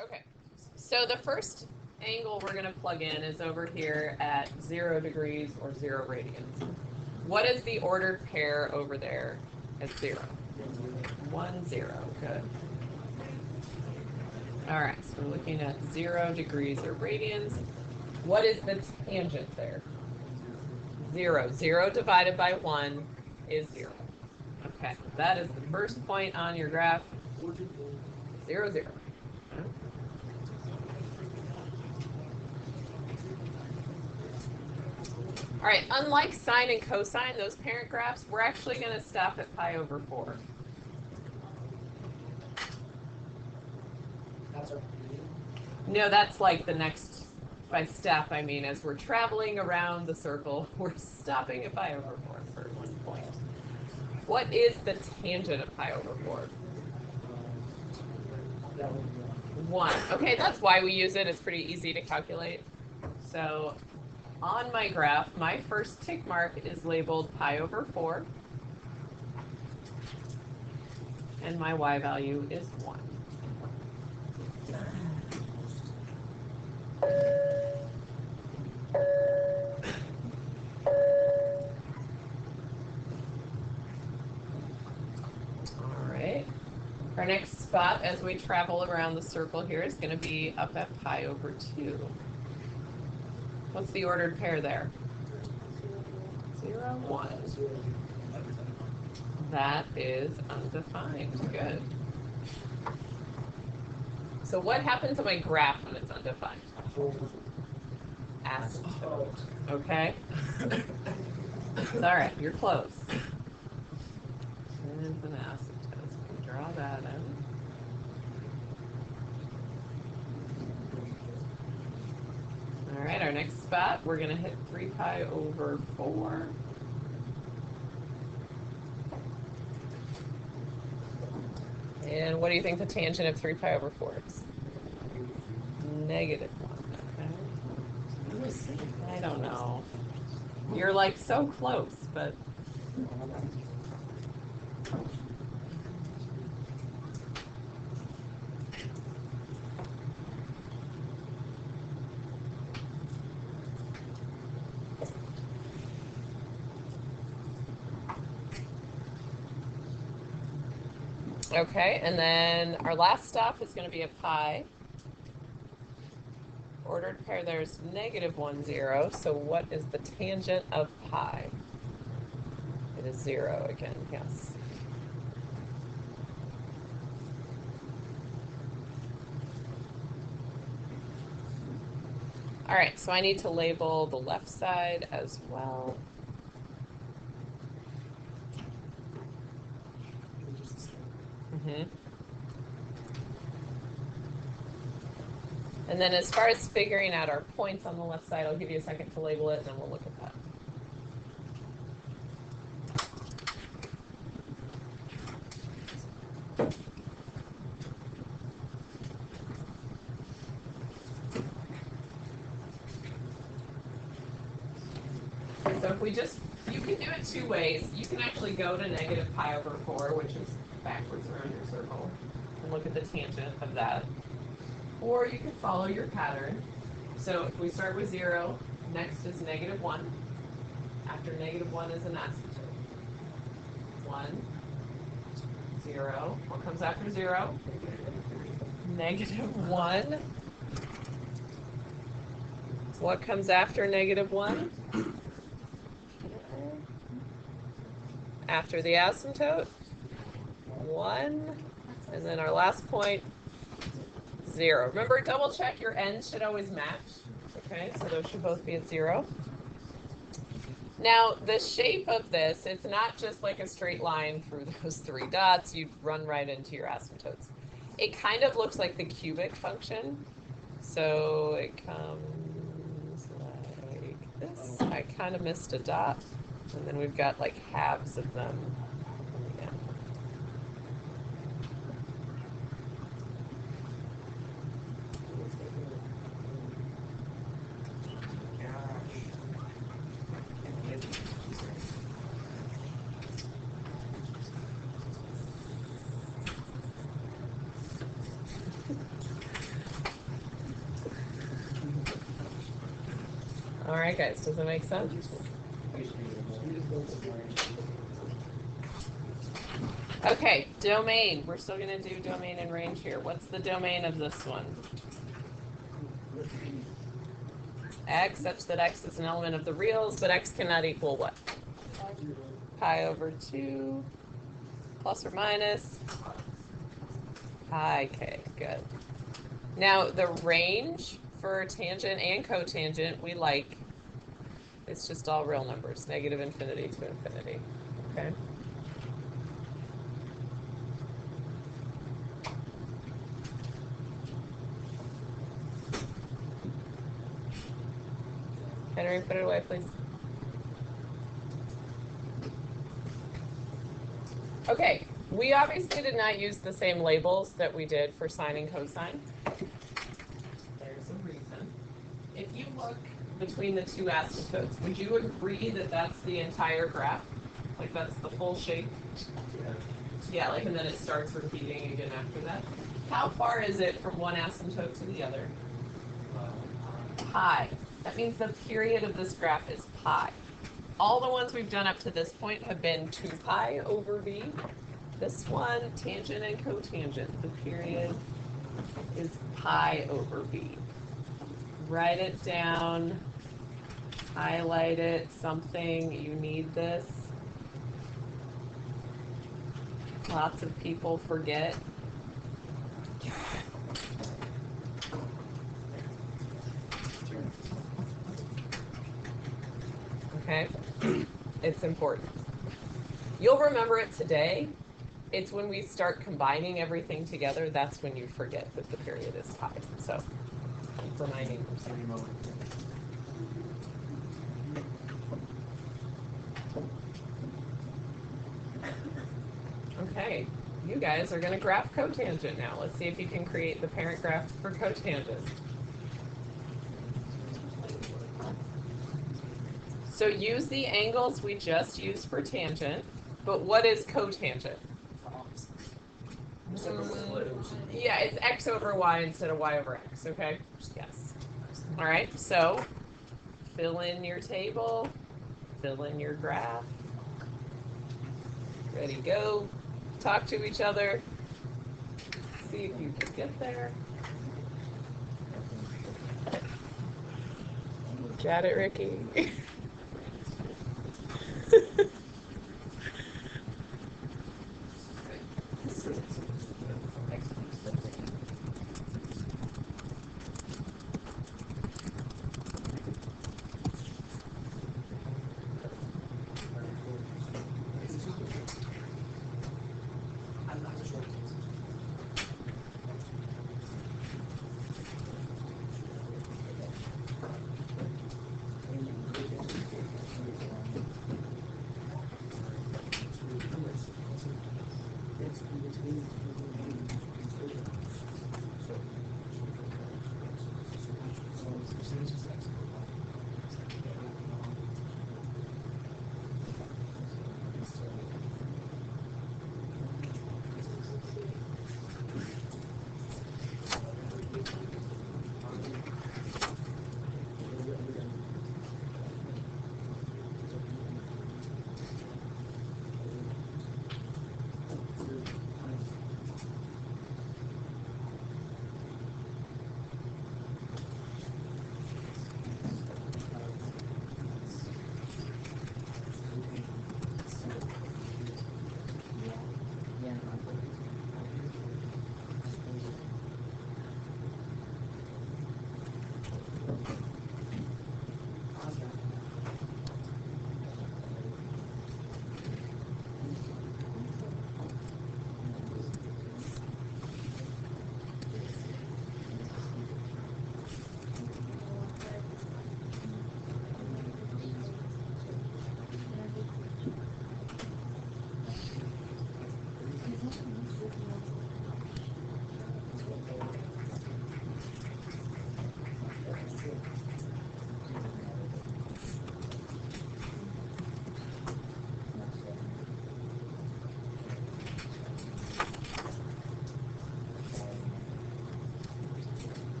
Okay, so the first angle we're going to plug in is over here at 0 degrees or 0 radians. What is the ordered pair over there at 0? 1, 0. Good. All right, so we're looking at 0 degrees or radians. What is the tangent there? 0. 0 divided by 1 is 0. Okay, that is the first point on your graph. 0, 0. All right, unlike sine and cosine, those parent graphs, we're actually going to stop at pi over 4. No, that's like the next, by step, I mean, as we're traveling around the circle, we're stopping at pi over 4 for 1 point. What is the tangent of pi over 4? 1. Okay, that's why we use it. It's pretty easy to calculate. So on my graph, my first tick mark is labeled pi over 4. And my y value is 1. All right. Our next spot as we travel around the circle here is going to be up at pi over 2. What's the ordered pair there? 0, 1. That is undefined. Good. So what happens to my graph when it's undefined? Asymptote. Okay? All right, you're close. It's an asymptote. So we draw that in. All right, our next spot, we're going to hit 3 pi over 4. And what do you think the tangent of 3 pi over 4 is? -1. Okay. I don't know. You're like so close, but... Okay, and then our last stop is going to be a pi. Ordered pair there's -1, 0. So what is the tangent of pi? It is 0 again, yes. All right, so I need to label the left side as well. And then as far as figuring out our points on the left side, I'll give you a second to label it, and then we'll look at that. So if we just, you can do it 2 ways. You can actually go to -pi over 4, which is backwards around your circle, and look at the tangent of that. Or you can follow your pattern. So if we start with 0, next is -1. After -1 is an asymptote. 1, 0. What comes after 0? -1. What comes after -1? After the asymptote, 1. And then our last point, 0. Remember, double check your ends should always match. Okay, so those should both be at 0. Now, the shape of this, it's not just like a straight line through those 3 dots. You'd run right into your asymptotes. It kind of looks like the cubic function. So it comes like this. I kind of missed a dot. And then we've got like halves of them coming in. All right, guys, does it make sense? Okay, domain. We're still going to do domain and range here. What's the domain of this one? X, such that X is an element of the reals, but X cannot equal what? Pi over 2, plus or minus pi k. Good. Now, the range for tangent and cotangent, we like. It's just all real numbers, negative infinity to infinity. Okay? Henry, put it away, please. Okay, we obviously did not use the same labels that we did for sine and cosine. There's a reason. If you look between the two asymptotes, would you agree that that's the entire graph? Like that's the full shape? Yeah, like, and then it starts repeating again after that. How far is it from one asymptote to the other? Pi. That means the period of this graph is pi. All the ones we've done up to this point have been 2 pi over v. This one, tangent and cotangent, the period is pi over v. Write it down, highlight it, something, you need this. Lots of people forget. Okay, it's important. You'll remember it today. It's when we start combining everything together, that's when you forget that the period is pi. So, keep reminding yourself. Okay, you guys are going to graph cotangent now. Let's see if you can create the parent graph for cotangent. So use the angles we just used for tangent, but what is cotangent? Yeah, it's x over y instead of y over x, okay? Yes. All right, so fill in your table, fill in your graph. Ready, go. Talk to each other. See if you can get there. Got it, Ricky?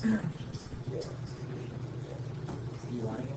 You want to go?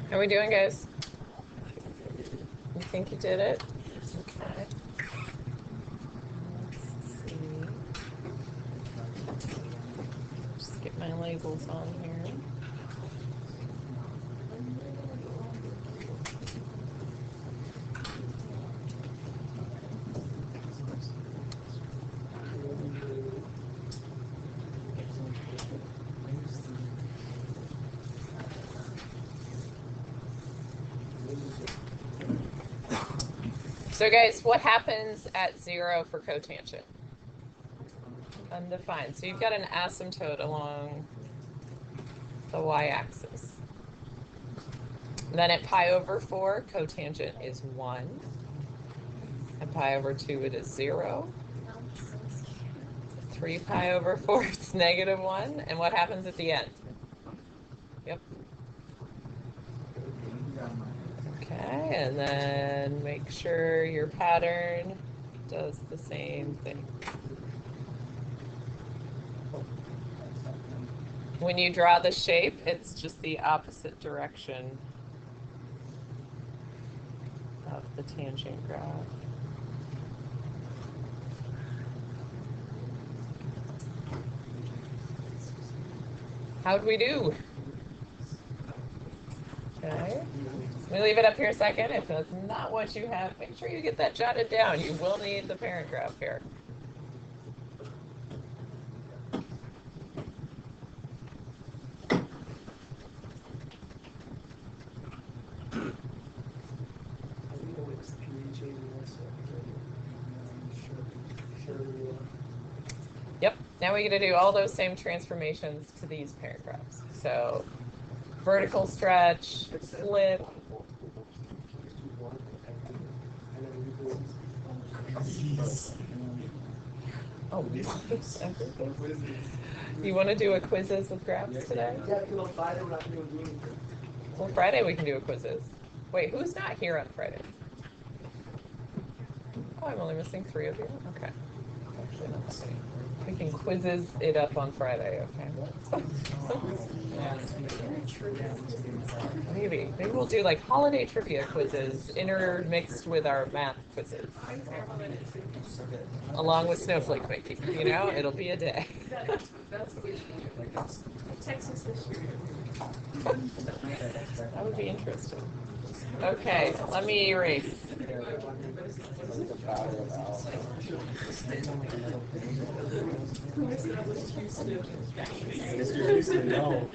How are we doing, guys? You think you did it? Okay. Let's see. Just get my labels on here. So guys, what happens at 0 for cotangent? Undefined. So you've got an asymptote along the y-axis. Then at pi over 4, cotangent is 1. At pi over 2, it is 0. 3 pi over 4, it's negative 1. And what happens at the end? Yep. Okay, and then make sure your pattern does the same thing. When you draw the shape, it's just the opposite direction of the tangent graph. How'd we do? Okay. Let me leave it up here a second. If that's not what you have, make sure you get that jotted down. You will need the parent graph here. Yep. Now we get to do all those same transformations to these parent graphs. So vertical stretch, flip. Oh, you want to do a quizzes with graphs today? Yeah, because on Friday we're not going to do anything. Well, Friday we can do a quizzes. Wait, who's not here on Friday? Oh, I'm only missing 3 of you. Okay. Actually, not missing. We can quizzes it up on Friday, okay? Maybe we'll do like holiday trivia quizzes intermixed with our math quizzes. Along with snowflake making, you know, it'll be a day. That's what we should do. Texas this year. That would be interesting. Okay, let me erase. Mr. Houston, no.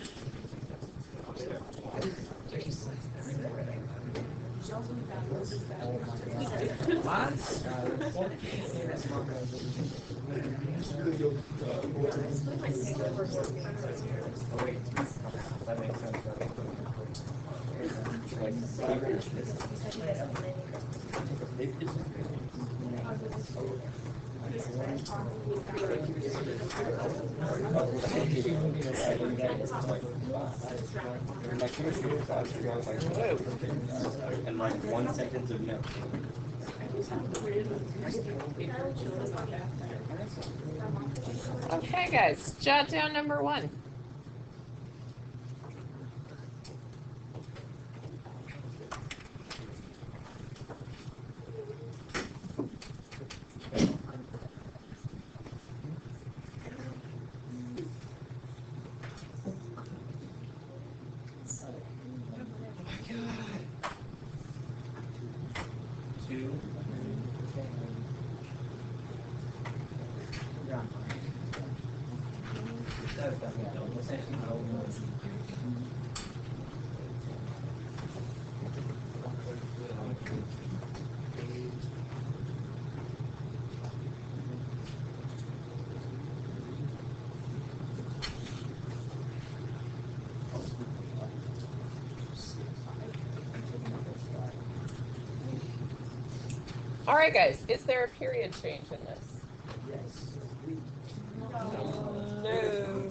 That makes sense. And like 1 sentence of no. Okay, guys, jot down number 1. 2. All right, guys, is there a period change in this? Yes. No.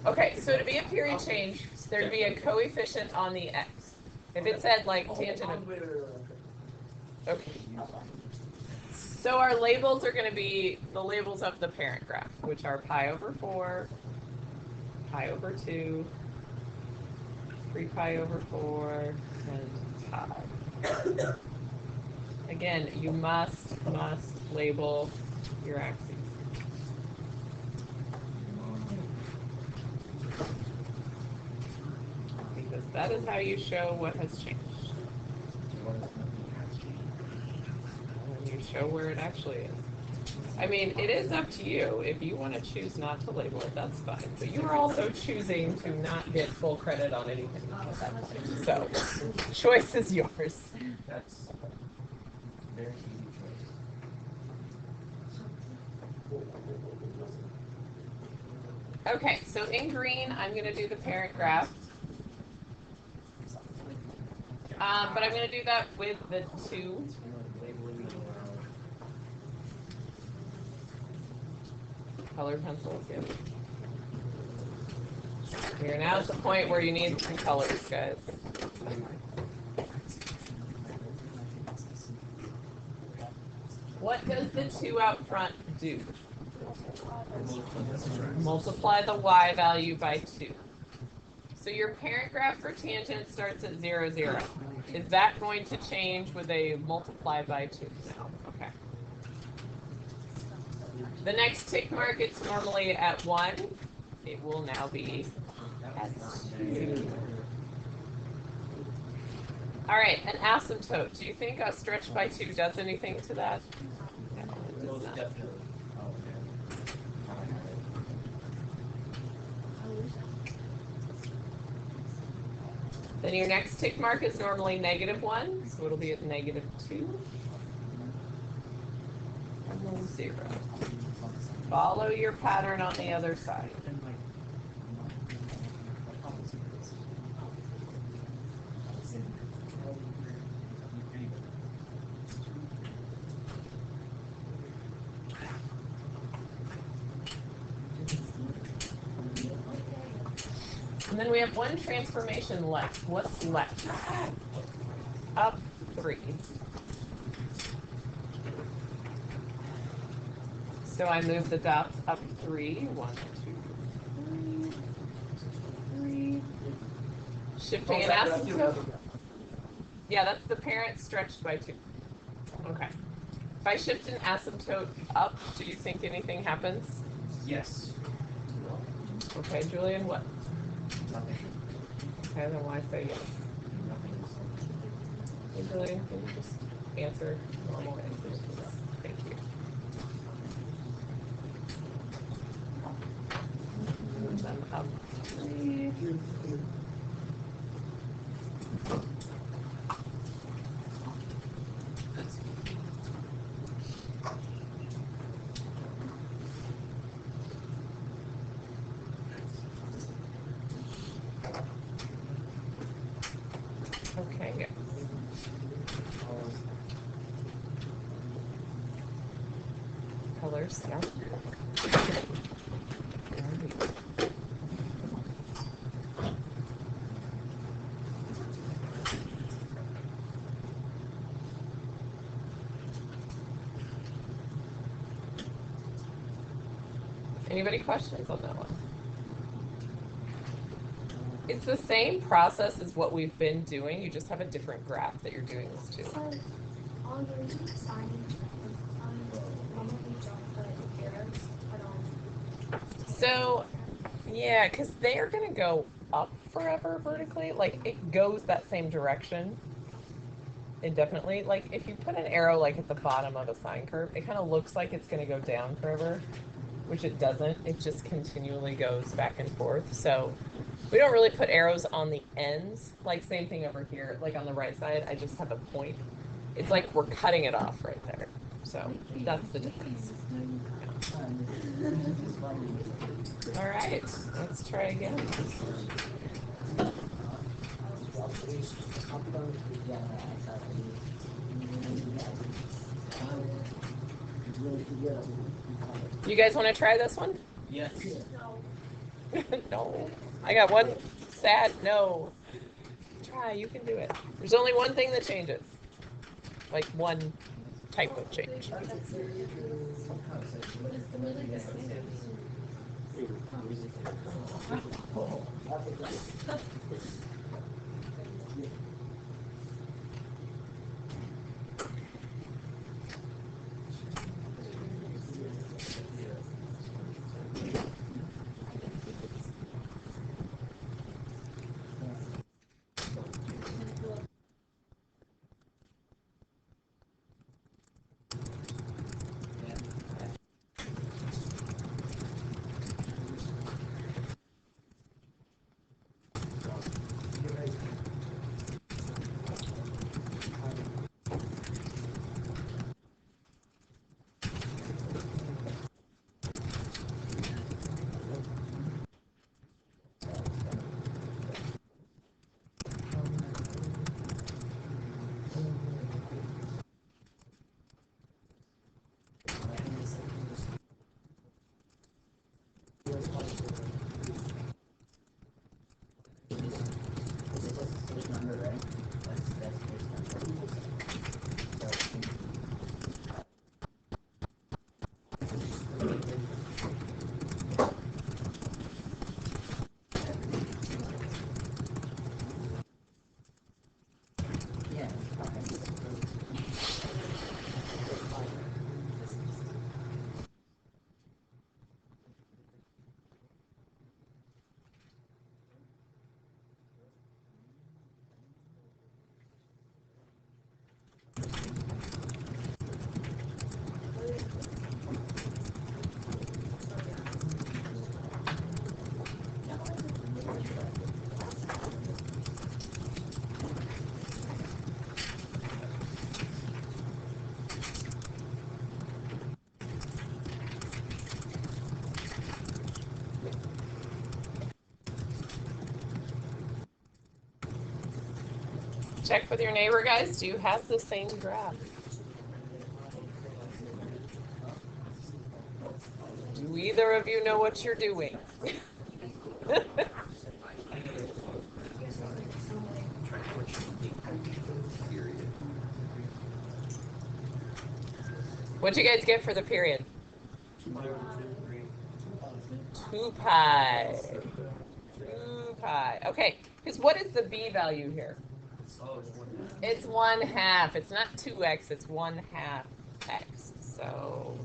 Okay, so to be a period change, there'd be a coefficient on the x. If it said like tangent of, okay. So our labels are going to be the labels of the parent graph, which are pi over 4, pi over 2, 3 pi over 4, and pi. Again, you must label your axes. Because that is how you show what has changed. And you show where it actually is. I mean, it is up to you. If you want to choose not to label it, that's fine. But you are also choosing to not get full credit on anything at that point. So, choice is yours. That's very easy choice. Okay, so in green, I'm going to do the parent graph. But I'm going to do that with the 2. Colored pencils, yeah. You're now at the point where you need some colors, guys. What does the 2 out front do? Multiply the y value by 2. So your parent graph for tangent starts at 0, 0. Is that going to change with a multiply by 2? No. Okay. The next tick mark, it's normally at 1. It will now be at 2. All right, an asymptote. Do you think a stretch by 2 does anything to that? No, it does not. Definitely. Then your next tick mark is normally -1, so it'll be at -2. And then 0. Follow your pattern on the other side. And then we have one transformation left. What's left? Up 3. So I move the dots up 3. 1, 2, 3. Shifting an asymptote. Yeah, that's the parent stretched by 2. Okay. If I shift an asymptote up, do you think anything happens? Yes. Okay, Julian, what? Nothing. Okay, then why say yes? Nothing. Hey, Julian, can you just answer normal answers, please? Thank you. And then up 3. Okay, yeah. Colors, yeah. Anybody questions on that one? It's the same process as what we've been doing. You just have a different graph that you're doing this to. So, all your signing normally don't put arrows at all. So, yeah, because they're going to go up forever vertically. Like, it goes that same direction. indefinitely. Like if you put an arrow like at the bottom of a sine curve, it kind of looks like it's going to go down forever, which it doesn't. It just continually goes back and forth. So we don't really put arrows on the ends. Like same thing over here, like on the right side, I just have a point. It's like we're cutting it off right there. So that's the difference. All right, let's try again. You guys want to try this one? Yes. No. I got one sad no. Try, you can do it. There's only one thing that changes. Like one type of change. Check with your neighbor, guys. Do you have the same graph? Do either of you know what you're doing? What'd you guys get for the period? 2 pi. 2 pi. Okay, because what is the b value here? It's 1/2. It's not 2x, it's 1/2 x. So,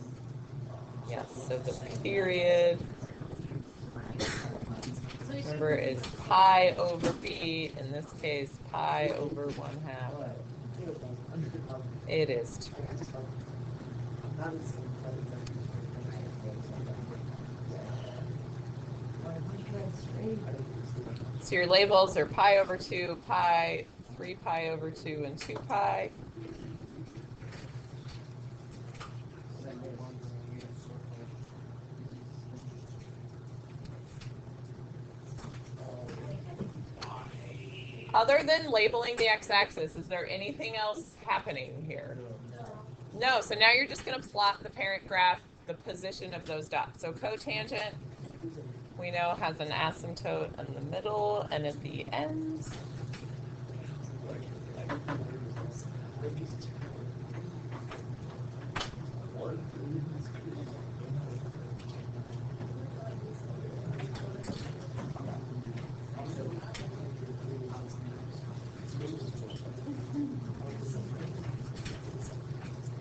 yes, so the period, remember, is pi over b. In this case, pi over 1/2. It is 2. So your labels are pi over 2, pi, 3 pi over 2, and 2 pi. Other than labeling the x-axis, is there anything else happening here? No, so now you're just going to plot the parent graph, the position of those dots. So cotangent, we know, has an asymptote in the middle and at the ends.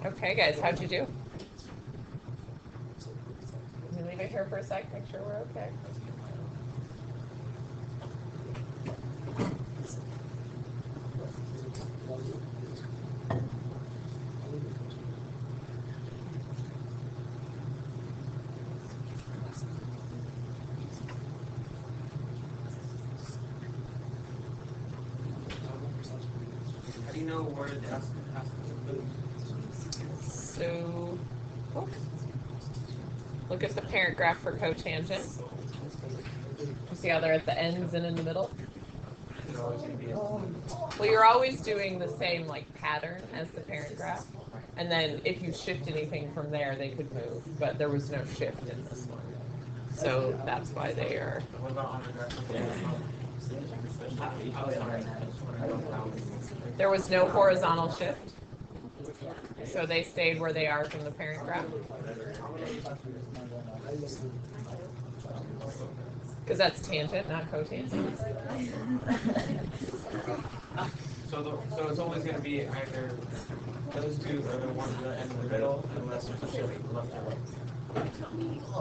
Okay, guys, how'd you do? Can we leave it here for a sec, make sure we're okay? Do you know where the So, oops. Look at the parent graph for cotangent. You see how they're at the ends and in the middle? is always going to be Well, you're always doing the same like pattern as the parent graph. And then if you shift anything from there, they could move. But there was no shift in this one. So that's why they are. What about on the graph? There was no horizontal shift. So they stayed where they are from the parent graph. Because that's tangent, not cotangent. So it's always going to be either those two are the ones that end in the middle, unless there's a shift left or right.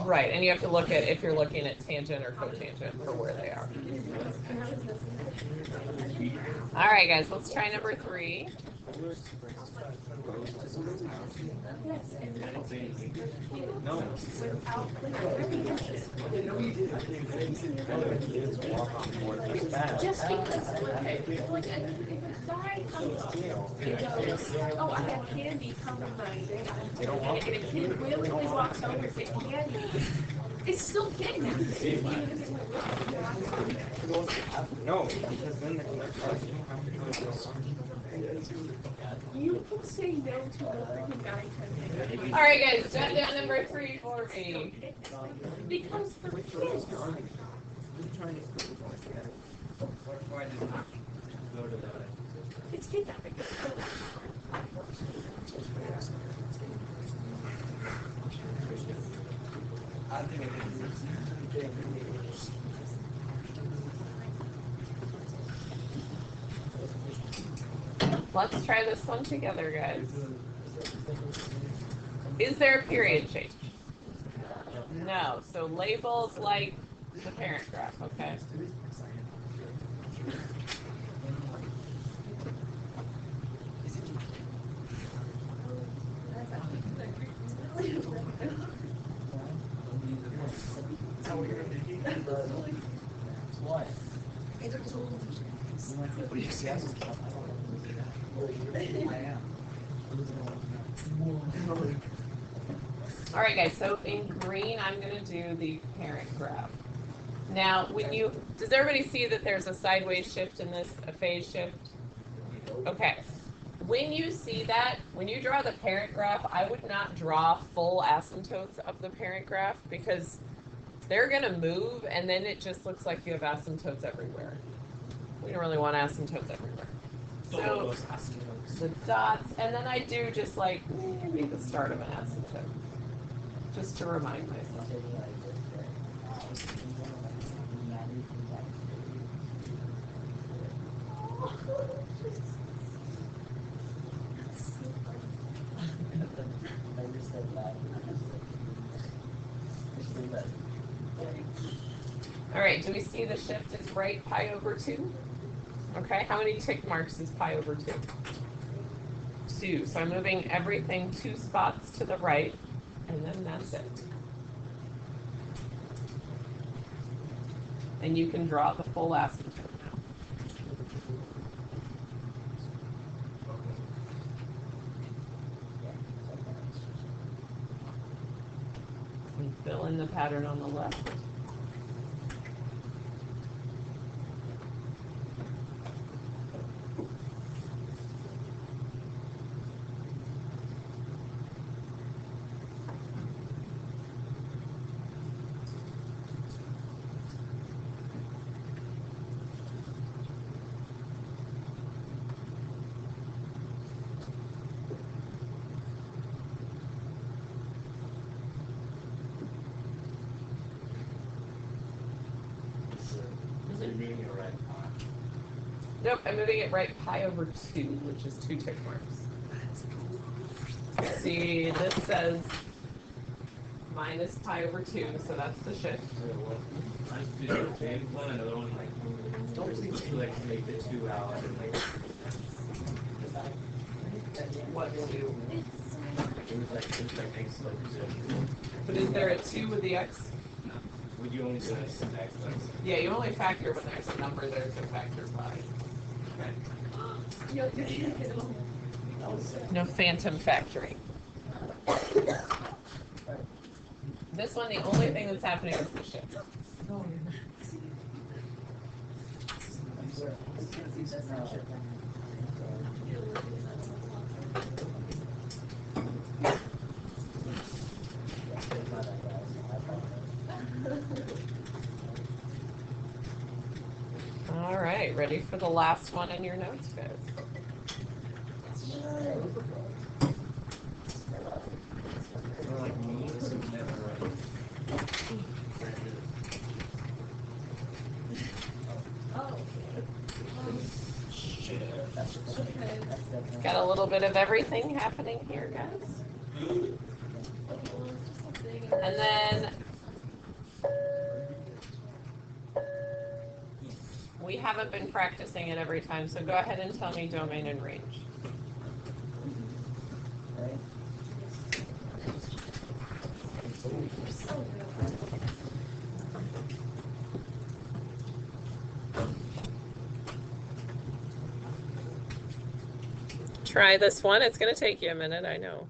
Right, and you have to look at if you're looking at tangent or cotangent for where they are. All right, guys, let's try number 3. No. Just because, like, if a guy comes up and goes, oh, I have candy, come to my day, and a kid willingly walks over and says candy, it's still getting that. No, because then the collector you don't have to go to the song. You can say no to a freaking guy coming. All right, guys, jot down number 3 for me. Because for kids. Why did not go to that? It's kidnapping. I think it is. Let's try this one together, guys. Is there a period change? No. So labels like the parent graph, okay? What? All right, guys, so in green, I'm going to do the parent graph. Now, does everybody see that there's a sideways shift in this, a phase shift? Okay. When you see that, when you draw the parent graph, I would not draw full asymptotes of the parent graph because they're going to move and then it just looks like you have asymptotes everywhere. We don't really want asymptotes everywhere. So the dots, and then I do just like maybe the start of an asymptote, just to remind myself. All right, do we see the shift is right pi over 2? Okay, how many tick marks is pi over 2? 2. So I'm moving everything 2 spots to the right, and then that's it. And you can draw the full asymptote now. And fill in the pattern on the left. Nope, I'm moving it right pi over 2, which is 2 tick marks. See, this says minus pi over 2, so that's the shift. Don't like make the 2 out and like What 2? it was like X like But is there a 2 with the X? would you only do X like Yeah, you only factor when there's a number there to factor by. okay. No phantom factoring. This one, the only thing that's happening is the shift. All right, ready for the last one in your notes, guys? Or like me, so never ready. Got a little bit of everything happening here, guys. And then we haven't been practicing it every time, so go ahead and tell me domain and range. Try this one. It's going to take you a minute, I know.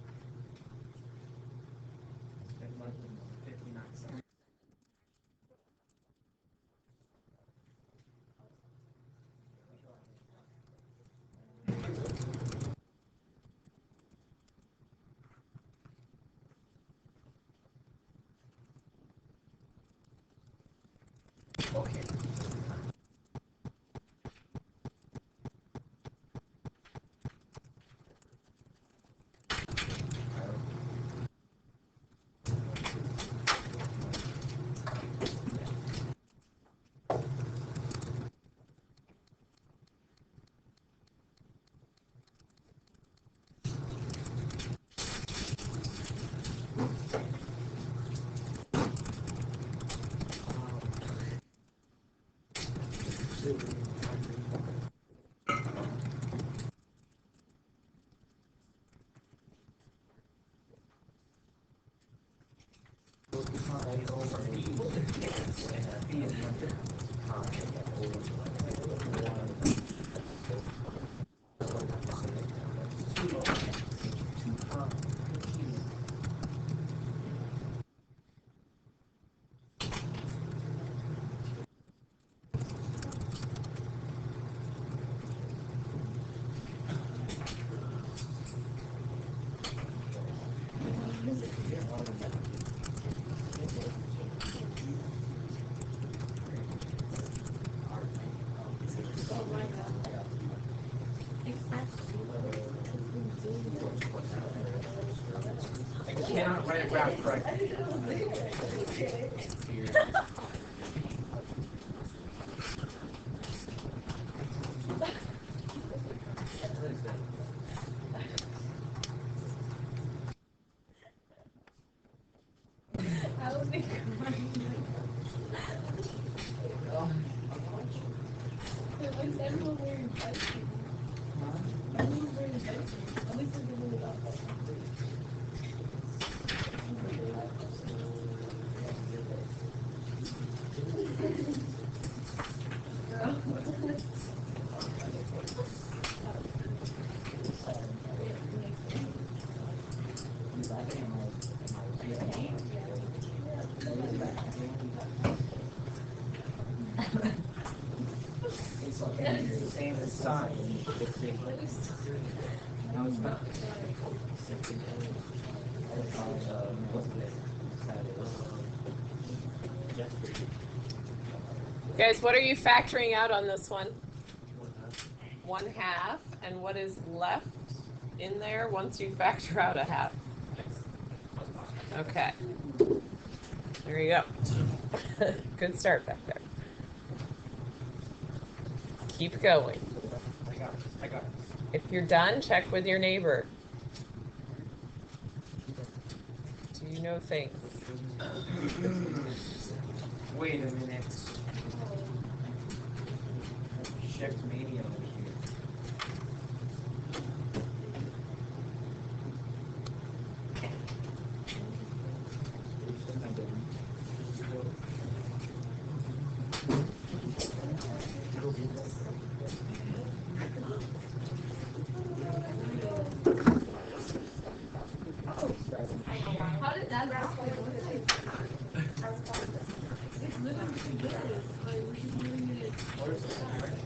Okay. I cannot write rap correctly. It's the same as sign. No, it's not. Guys, what are you factoring out on this one? 1/2, and what is left in there once you factor out a half? Okay. There you go. Good start back there. Keep going. I got it. If you're done, check with your neighbor. Do you know things? Wait a minute. Checkmate over here.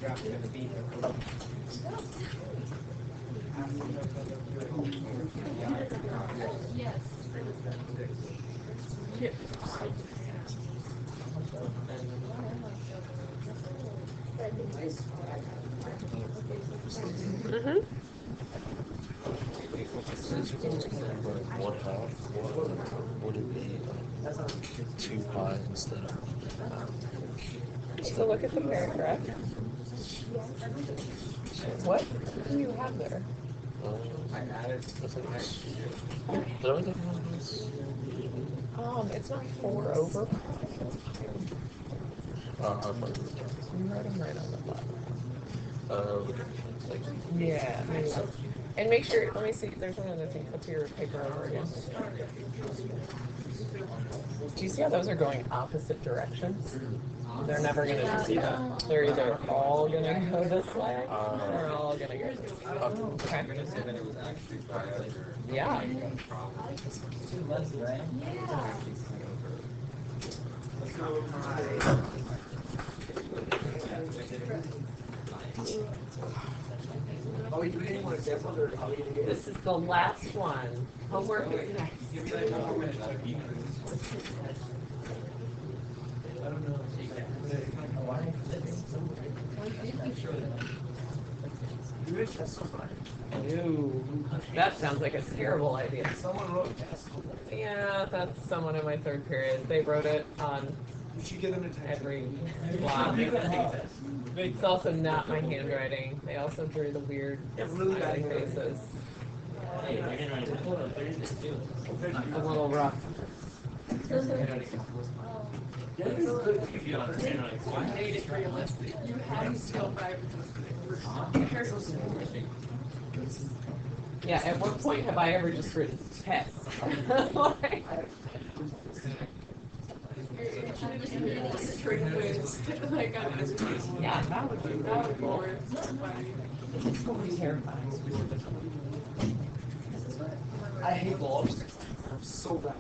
graph going to be? Yes. Mm-hmm. What half? Would it be 2 pi instead of? So look at the paragraph. What do you have there? I added. Did I get one of those? It's not 4 over. You wrote them right on the bottom. Like, Yeah, maybe. And make sure, let me see, there's one other thing, flip your paper over again. Do you see how those are going opposite directions? They're never going to do that. They're either all going to go this way, or all going to go this way. Okay. Yeah. Two months, right? This is the last one. Homework is next. That sounds like a terrible idea. Someone wrote Yeah, that's someone in my 3rd period. They wrote it on you should give them attention. every block. It's also not my handwriting. They also drew the weird Really bad faces. A little rough. Yeah, at what point have I ever just written test? Yeah, that would be terrifying. I hate balls. I'm so bad.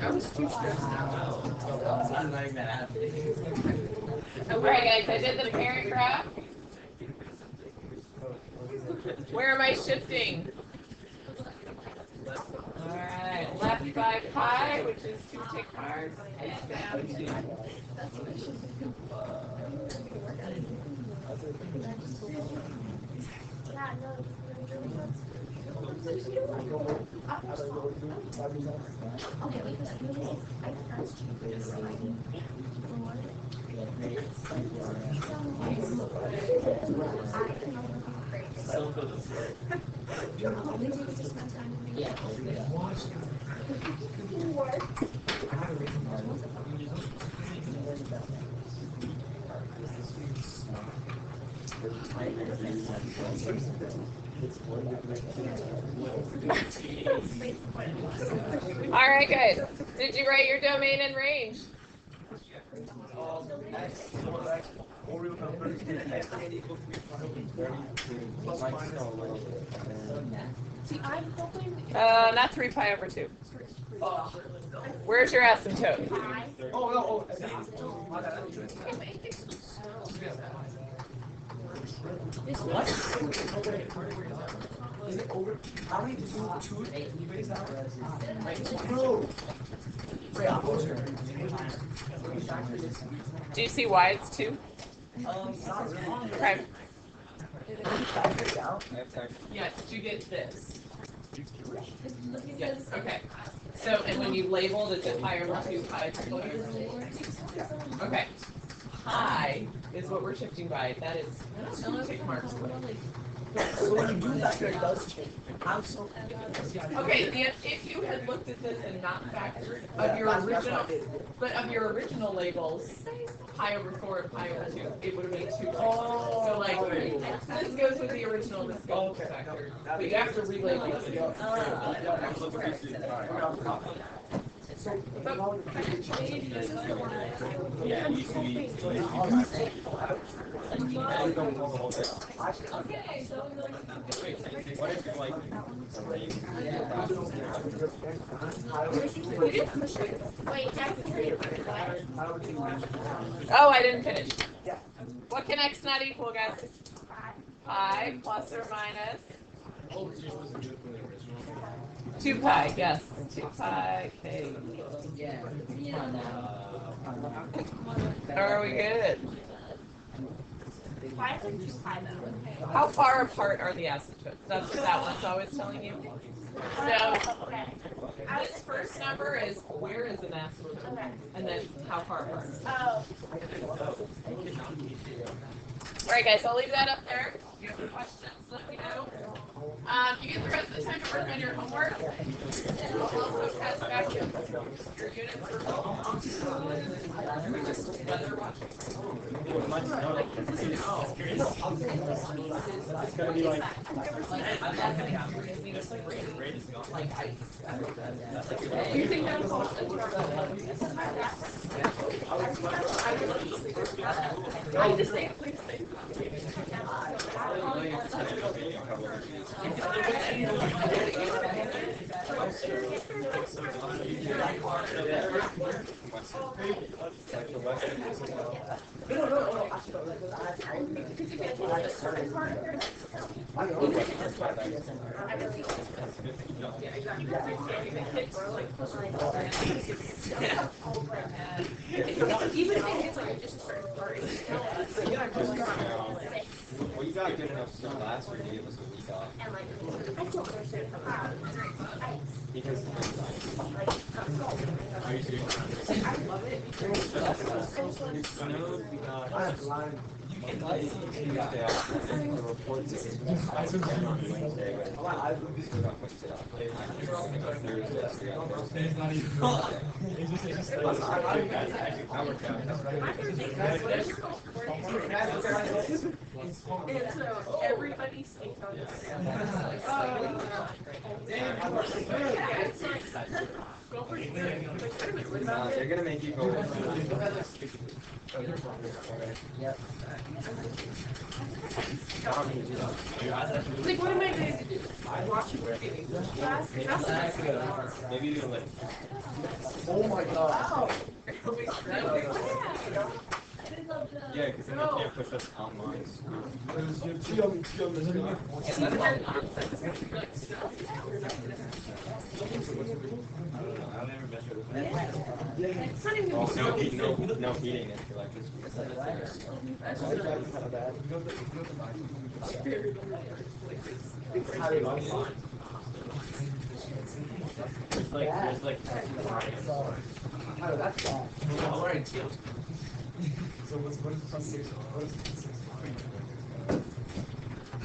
I was too stressed out. Alright guys, I did the paragraph. Where am I shifting? Alright, left 5 pi, which is 2 tick marks, and down 2. Alright guys, did you write your domain and range? See, I'm hoping. Not 3 pi over 2. Where's your asymptote? What? Is it over? How many two ways out? No. Do you see why it's 2? Okay. Yes, did you get this? Yes, okay. So, and when you labeled, is it pi over 2, pi over 2? Okay. Pi is what we're shifting by. That is 2 tick marks away. So when you do that, it does change. I'm so. Okay, if you had looked at this and not factored of your original, but of your original labels, pi over 4 and pi over 2, it would have made 2 ticks. So like, this goes with the original, this goes with factored. But you have to relabel it. Yeah, it used to be. What if you like? Oh, I didn't finish. What can x not equal, guys? Pi plus or minus 2 pi, yes. 2 pi k. Are we good? Why is it too high though? How far apart are the asymptotes? That's what that one's always telling you. So this first number is where is an asymptote, and then how far apart. Oh. All right, guys, I'll leave that up there. If you have any questions, let me know. You get the rest of the time to work on your homework. And I'll also pass back your units for just weather watching. It's gonna be like. You think that was all? I just say, please say. Even if it hits like just a certain part, it's still Well, you got good enough still last year to give us a week off. Because are you serious? I love it. It snowed, we got the reports on Wednesday, but we still got Wednesday off. That worked out. And so everybody stays on the same. They're gonna make you go. Like, what am I going to do? I watch you work in English class. Maybe you can like. Oh my god. Yeah, because then you can't push us online. No heating if you like this. There's like. So what is the 6? What is the 6?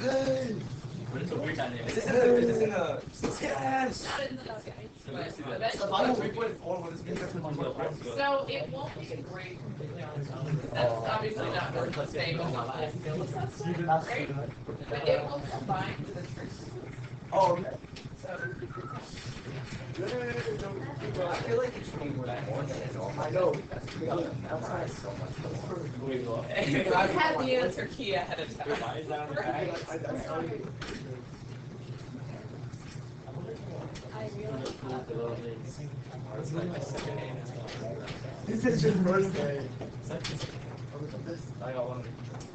Hey! What is the weird dynamic? Is this in a yes! So it won't be a grade completely on its own. That's obviously not worth the same as what the skill assessment, right? But it will combine with the truth. Oh, okay. So I feel like it's changed what I want. I know. I've had the answer key ahead of time. This is your first day. I got one.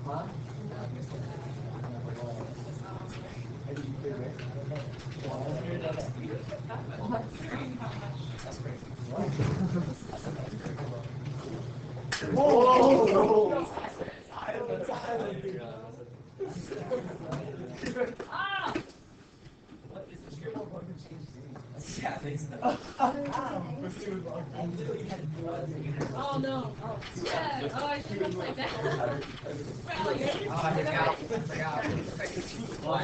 Huh? Whoa! Ah! Yeah, thanks. Oh no. Oh. Yeah. Oh, I should have played that. Well,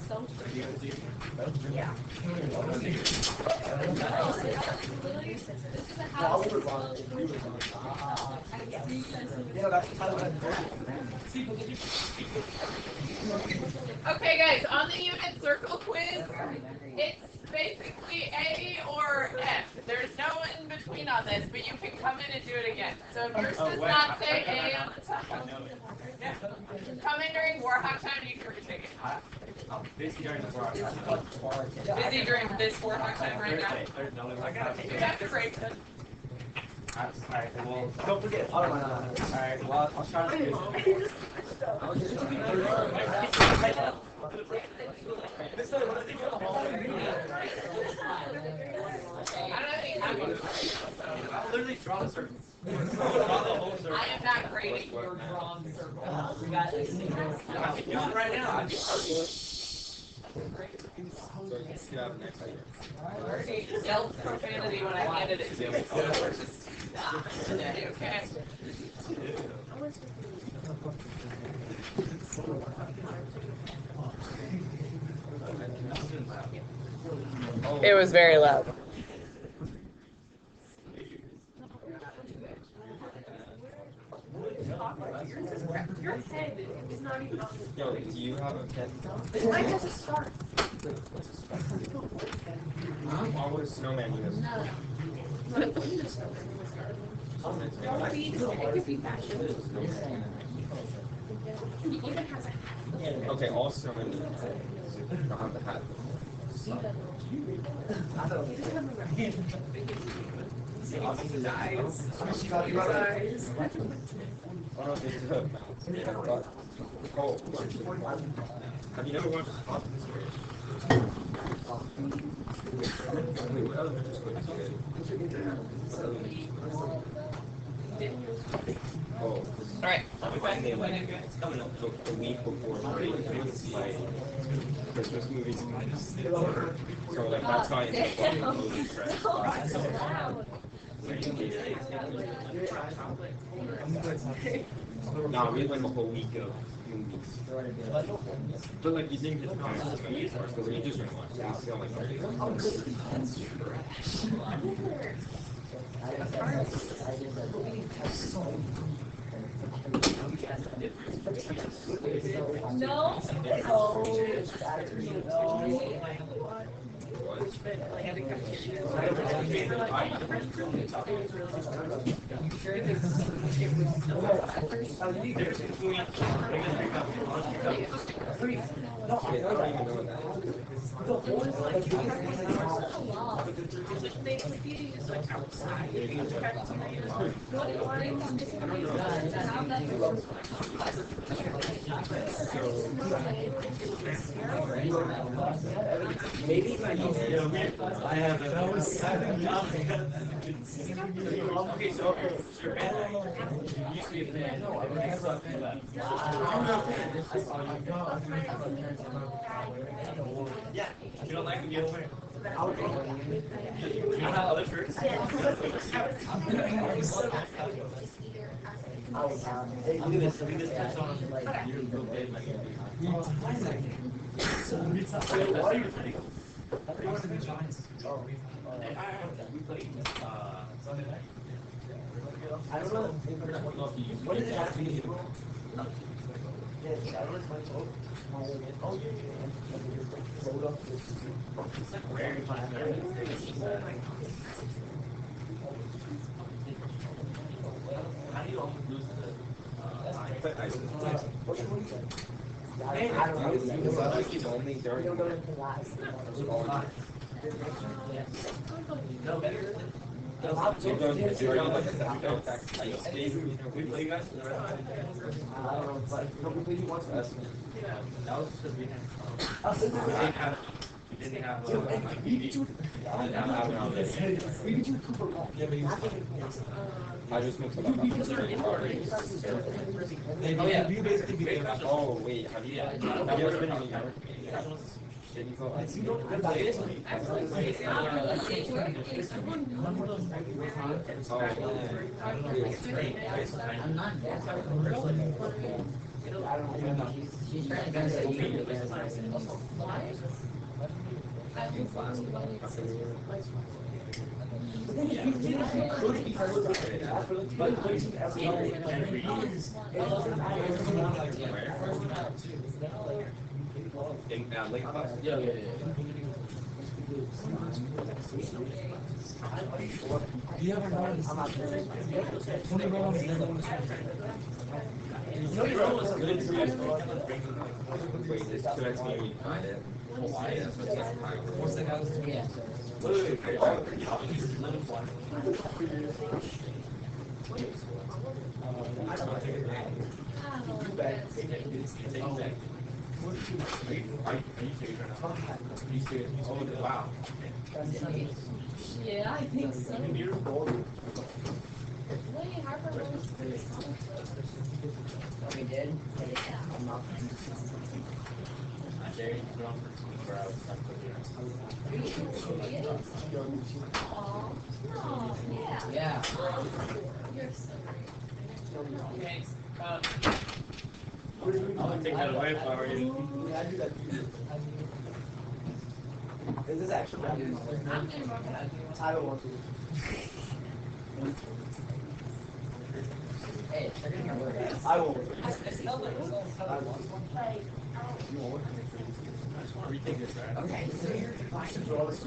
So Yeah. yeah. This is a No, house. we were wrong. We were wrong. I Yeah, that's kind of Okay, guys, on the unit circle quiz, it's basically A or F. There's no in between on this, but you can come in and do it again. So if yours does not say A on the top, come in during Warhawk time and you can retake it. Busy during the work. Busy during this Warhawk time right now. You have to break them. Alright, well, Don't forget. Oh, no, no, no. alright, well, I'll try to do I'll literally draw the circle. I am not grading your drawn circle. Right now. He yelled profanity when I handed it to him. Okay. It was very loud. Your head is not even on the. Yo, do you have a pen? Mine has a star. Always snowman you have. Don't be, it could be fashion. He even has a hat. Okay, all snowmen don't have the hat. Oh no, they do have mounts. Yeah, but oh, have you never watched the Pop series? Wait, what other Oh, Alright. it's coming up the week before my Christmas movies. So like that's why it's like a movie fresh. Nah, we have like a whole week of movies. But like you think it's kind of movies first, but when you just watch it, it's still like 30 No. Maybe I have a. Okay, so your band used to be a band. Yeah, you don't like the other way. You don't have other shirts? Look at this touch on. You're real big, like why are you playing? We played Sunday night. I don't know. What is it have to be? Yeah, I was like, oh, It's like rare to find how do you almost lose the I don't know. It's only during no better. We play guys. I don't know. But nobody wants us. Yeah, that was because we didn't have I just moved to the Oh yeah. Oh wait, have you ever been in New York? Did you go? even know. She's trying to get us to eat it. In late class? Yeah. Do you have a I'm not sure. Wait, this 2x maybe find it. Yeah, so it's like pi over What's the house? Yeah. Wow. Yeah, I think so. Wait, Harper was We did? Oh, no, yeah. Yeah. You're so great. Okay. I'll take that away if I were you. Yeah, I do that too. Is this actually I'm in my I don't want to. Hey, I won't. I won't. You won't. Retake this, right? Okay, so here, I should draw this.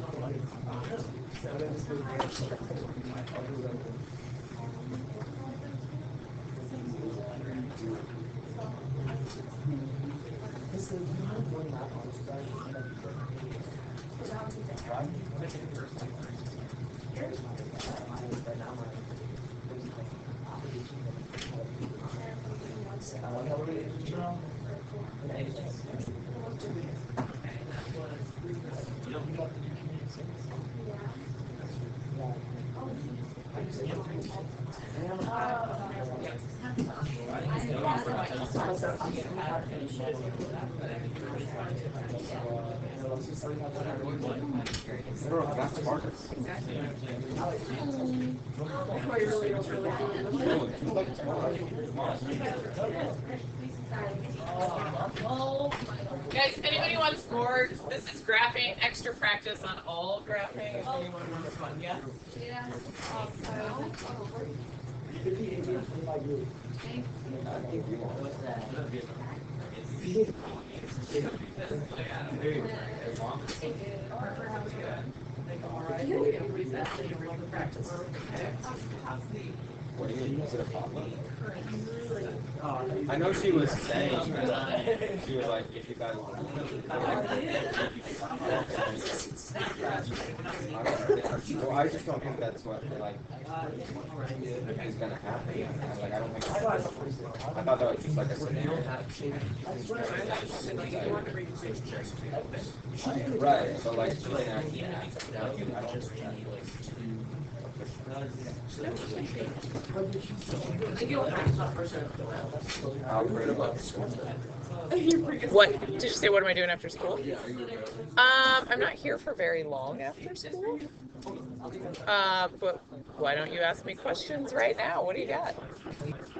This is not one map on this side. That's Marcus. Guys, if anybody wants more, this is graphing, extra practice on all graphing. If anyone wants one, yeah? Yeah. What do you mean? Is it a problem? I know she was saying that she was like, if you guys well, I just don't think that's what like is gonna happen. Like I don't think I thought that was just like a scenario. Right, but like she didn't actually ask. What did you say? What am I doing after school? I'm not here for very long after school. But why don't you ask me questions right now? What do you got?